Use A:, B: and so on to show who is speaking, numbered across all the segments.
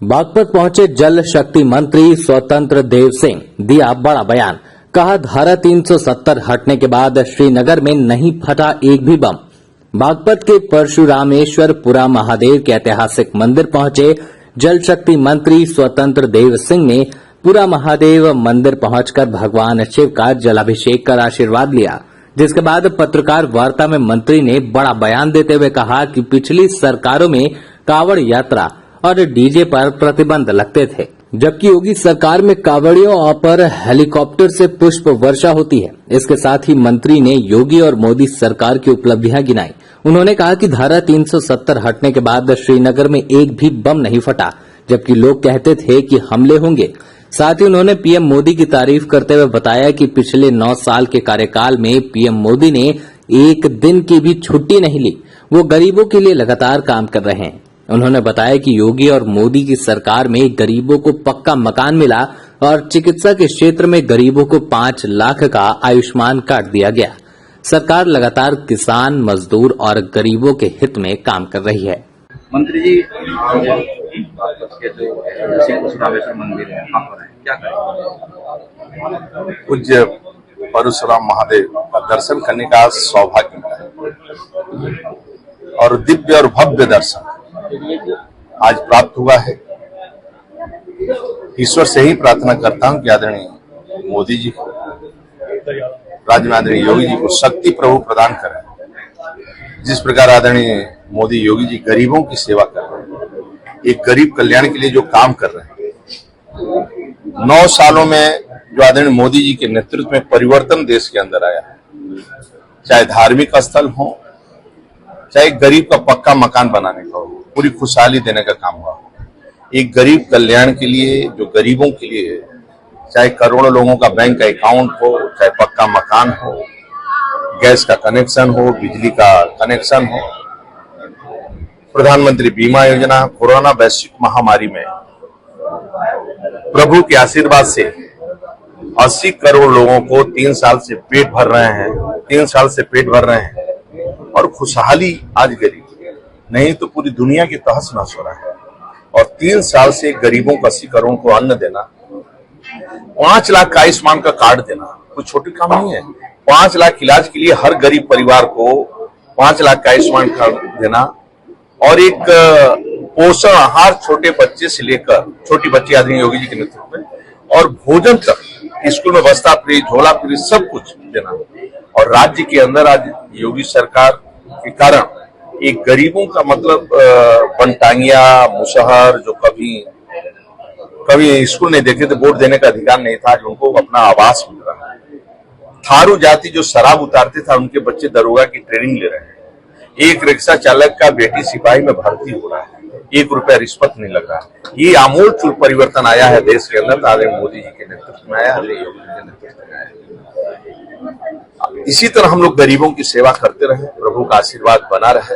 A: बागपत पहुंचे जल शक्ति मंत्री स्वतंत्र देव सिंह, दिया बड़ा बयान। कहा, धारा 370 हटने के बाद श्रीनगर में नहीं फटा एक भी बम। बागपत के परशुरामेश्वर पुरा महादेव के ऐतिहासिक मंदिर पहुंचे जल शक्ति मंत्री स्वतंत्र देव सिंह ने पुरा महादेव मंदिर पहुंचकर भगवान शिव का जलाभिषेक कर आशीर्वाद लिया, जिसके बाद पत्रकार वार्ता में मंत्री ने बड़ा बयान देते हुए कहा कि पिछली सरकारों में कांवड़ यात्रा और डीजे पर प्रतिबंध लगते थे, जबकि योगी सरकार में कांवड़ियों पर हेलीकॉप्टर से पुष्प वर्षा होती है। इसके साथ ही मंत्री ने योगी और मोदी सरकार की उपलब्धियां गिनाई। उन्होंने कहा कि धारा 370 हटने के बाद श्रीनगर में एक भी बम नहीं फटा, जबकि लोग कहते थे कि हमले होंगे। साथ ही उन्होंने पीएम मोदी की तारीफ करते हुए बताया कि पिछले 9 साल के कार्यकाल में पीएम मोदी ने एक दिन की भी छुट्टी नहीं ली। वो गरीबों के लिए लगातार काम कर रहे हैं। उन्होंने बताया कि योगी और मोदी की सरकार में गरीबों को पक्का मकान मिला और चिकित्सा के क्षेत्र में गरीबों को 5 लाख का आयुष्मान कार्ड दिया गया। सरकार लगातार किसान, मजदूर और गरीबों के हित में काम कर रही है।
B: मंत्री जी, के जो परशुरामेश्वर मंदिर है, वहाँ पर है, क्या करें?
C: पूज्य परशुराम महादेव का दर्शन करने का सौभाग्य मिला है और दिव्य और भव्य दर्शन आज प्राप्त हुआ है। ईश्वर से ही प्रार्थना करता हूं कि आदरणीय मोदी जी को, राज्य में आदरणीय योगी जी को शक्ति प्रभु प्रदान करें। जिस प्रकार आदरणीय मोदी योगी जी गरीबों की सेवा कर रहे हैं, एक गरीब कल्याण के लिए जो काम कर रहे हैं, 9 सालों में जो आदरणीय मोदी जी के नेतृत्व में परिवर्तन देश के अंदर आया है, चाहे धार्मिक स्थल हो, चाहे गरीब का पक्का मकान बनाने का हो, पूरी खुशहाली देने का काम हुआ। एक गरीब कल्याण के लिए, जो गरीबों के लिए, चाहे करोड़ों लोगों का बैंक का अकाउंट हो, चाहे पक्का मकान हो, गैस का कनेक्शन हो, बिजली का कनेक्शन हो, प्रधानमंत्री बीमा योजना, कोरोना वैश्विक महामारी में प्रभु के आशीर्वाद से 80 करोड़ लोगों को 3 साल से पेट भर रहे हैं और खुशहाली आज गरीब नहीं तो पूरी दुनिया की तहस नहस हो रहा है। और 3 साल से गरीबों को 80 करोड़ को अन्न देना, 5 लाख का आयुष्मान का कार्ड देना कोई छोटी काम नहीं है। 5 लाख इलाज के लिए हर गरीब परिवार को 5 लाख का आयुष्मान कार्ड देना और एक पोषण आहार छोटे बच्चे से लेकर छोटी बच्ची आदरणीय योगी जी के नेतृत्व में और भोजन तक, स्कूल में बस्ता फ्री, झोला फ्री, सब कुछ देना। और राज्य के अंदर आज योगी सरकार के कारण एक गरीबों का मतलब बनटांगिया, मुसहर, जो कभी स्कूल नहीं देखे थे, वोट देने का अधिकार नहीं था, आज उनको अपना आवास मिल रहा है। थारू जाति जो शराब उतारते था, उनके बच्चे दरोगा की ट्रेनिंग ले रहे हैं। एक रिक्शा चालक का बेटी सिपाही में भर्ती हो रहा है, 1 रुपया रिश्वत नहीं लग रहा है। ये आमूल चूल परिवर्तन आया है देश के अंदर, आदरणीय मोदी जी के नेतृत्व में आया, आदरणीय योगी जी के नेतृत्व में आया। इसी तरह हम लोग गरीबों की सेवा करते रहे, प्रभु का आशीर्वाद बना रहे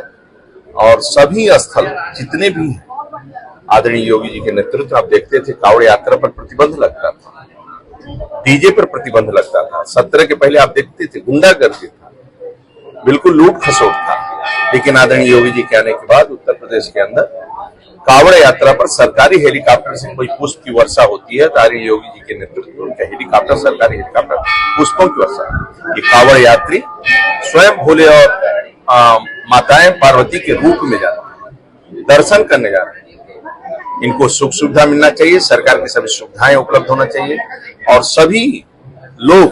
C: और सभी स्थल जितने भी हैं, आदरणीय योगी जी के नेतृत्व आप देखते थे कांवड़ यात्रा पर प्रतिबंध लगता था, डीजे पर प्रतिबंध लगता था। 17 के पहले आप देखते थे गुंडागर्दी था, बिल्कुल लूट खसोट था। लेकिन आदरणीय योगी जी के आने के बाद उत्तर प्रदेश के अंदर कांवड़ यात्रा पर सरकारी हेलीकॉप्टर से कोई पुष्प की वर्षा होती है, आदरणीय योगी जी के नेतृत्व में उनका हेलीकॉप्टर, सरकारी हेलीकॉप्टर पुष्पों की वर्षा। ये कांवड़ यात्री स्वयं भोले और माताएं पार्वती के रूप में जा रहे हैं, दर्शन करने जा रहे हैं। इनको सुख सुविधा मिलना चाहिए, सरकार की सभी सुविधाएं उपलब्ध होना चाहिए और सभी लोग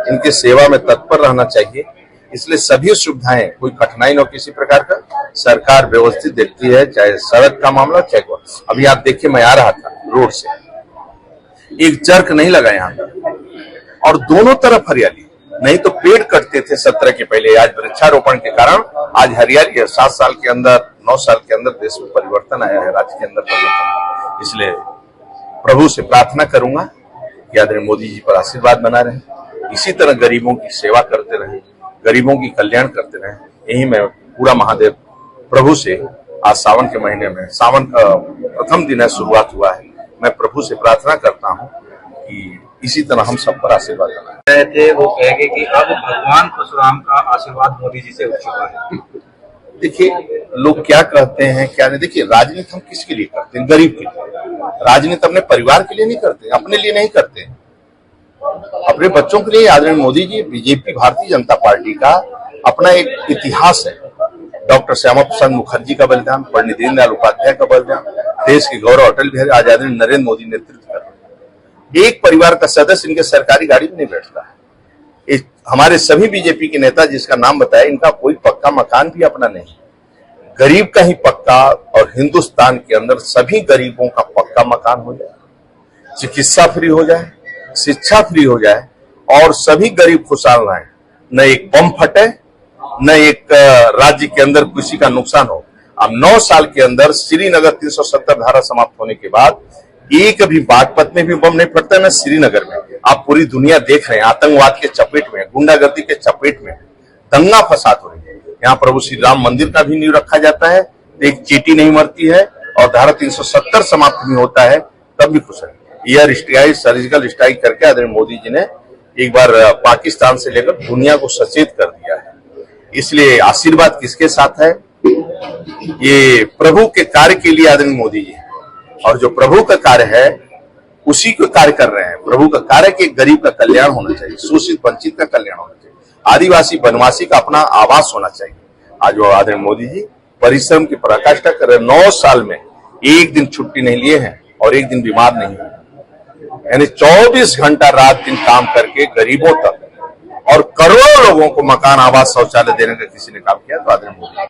C: इनके सेवा में तत्पर रहना चाहिए। इसलिए सभी सुविधाएं, कोई कठिनाई न हो किसी प्रकार का, सरकार व्यवस्थित देखती है, चाहे सड़क का मामला, चाहे अभी आप देखिए, मैं आ रहा था रोड से, एक चर्क नहीं लगा यहाँ पर और दोनों तरफ हरियाली, नहीं तो पेड़ कटते थे 17 के पहले। आज वृक्षारोपण के कारण आज हरियाली है। 7 साल के अंदर, 9 साल के अंदर देश में परिवर्तन आया है, राज्य के अंदर परिवर्तन। इसलिए प्रभु से प्रार्थना करूंगा कि आदरणीय मोदी जी पर आशीर्वाद बना रहे, इसी तरह गरीबों की सेवा करते रहे, गरीबों की कल्याण करते रहे। यही मैं पूरा महादेव प्रभु से आज सावन के महीने में, सावन का प्रथम दिन है, शुरुआत हुआ है, मैं प्रभु से प्रार्थना करता हूँ कि इसी तरह हम सब पर आशीर्वाद बनाए
B: थे। वो कहेंगे कि अब भगवान परशुराम का आशीर्वाद मोदी जी से उठ चुका है।
C: देखिए, लोग क्या कहते हैं क्या नहीं, देखिए राजनीति हम किसके लिए करते हैं? गरीब के लिए। राजनीति अपने परिवार के लिए नहीं करते, अपने लिए नहीं करते, अपने बच्चों के लिए। आदरणीय मोदी जी, बीजेपी भारतीय जनता पार्टी का अपना एक इतिहास है। डॉक्टर श्यामा प्रसाद मुखर्जी का बलिदान, पंडित दीनदयाल उपाध्याय का बलिदान, देश के गौरव अटल बिहारी आज आदरणीय नरेंद्र मोदी नेतृत्व कर रहे हैं। एक परिवार का सदस्य इनके सरकारी गाड़ी में नहीं बैठता है। हमारे सभी बीजेपी के नेता जिसका नाम बताया, इनका कोई पक्का मकान भी अपना नहीं। गरीब का ही पक्का, और हिंदुस्तान के अंदर सभी गरीबों का पक्का मकान हो जाए, चिकित्सा फ्री हो जाए, शिक्षा फ्री हो जाए, और सभी गरीब खुशहाल रहें। न एक बम फटे, न एक राज्य के अंदर किसी का नुकसान हो। अब 9 साल के अंदर श्रीनगर 370 धारा समाप्त होने के बाद एक भी बागपत में भी बम नहीं फटता, न श्रीनगर में। आप पूरी दुनिया देख रहे हैं, आतंकवाद के चपेट में, गुंडागर्दी के चपेट में, दंगा फसाद हो रही है। यहाँ प्रभु श्री राम मंदिर का भी नींव रखा जाता है, एक चींटी नहीं मरती है, और धारा 370 समाप्त नहीं होता है, तब भी खुश है। एयर स्ट्राइक, सर्जिकल स्ट्राइक करके आदरणीय मोदी जी ने एक बार पाकिस्तान से लेकर दुनिया को सचेत कर दिया है। इसलिए आशीर्वाद किसके साथ है? ये प्रभु के कार्य के लिए आदरणीय मोदी जी, और जो प्रभु का कार्य है उसी को कार्य कर रहे हैं। प्रभु का कार्य के गरीब का कल्याण होना चाहिए, शोषित वंचित का कल्याण होना चाहिए, आदिवासी वनवासी का अपना आवास होना चाहिए। आज वो आदरणीय मोदी जी परिश्रम की पराकाष्ठा कर रहे हैं। 9 साल में एक दिन छुट्टी नहीं लिए हैं और एक दिन बीमार नहीं हुए, यानी 24 घंटा रात दिन काम करके गरीबों तक और करोड़ों लोगों को मकान, आवास, शौचालय देने का किसी ने काम किया तो आदरणीय मोदी।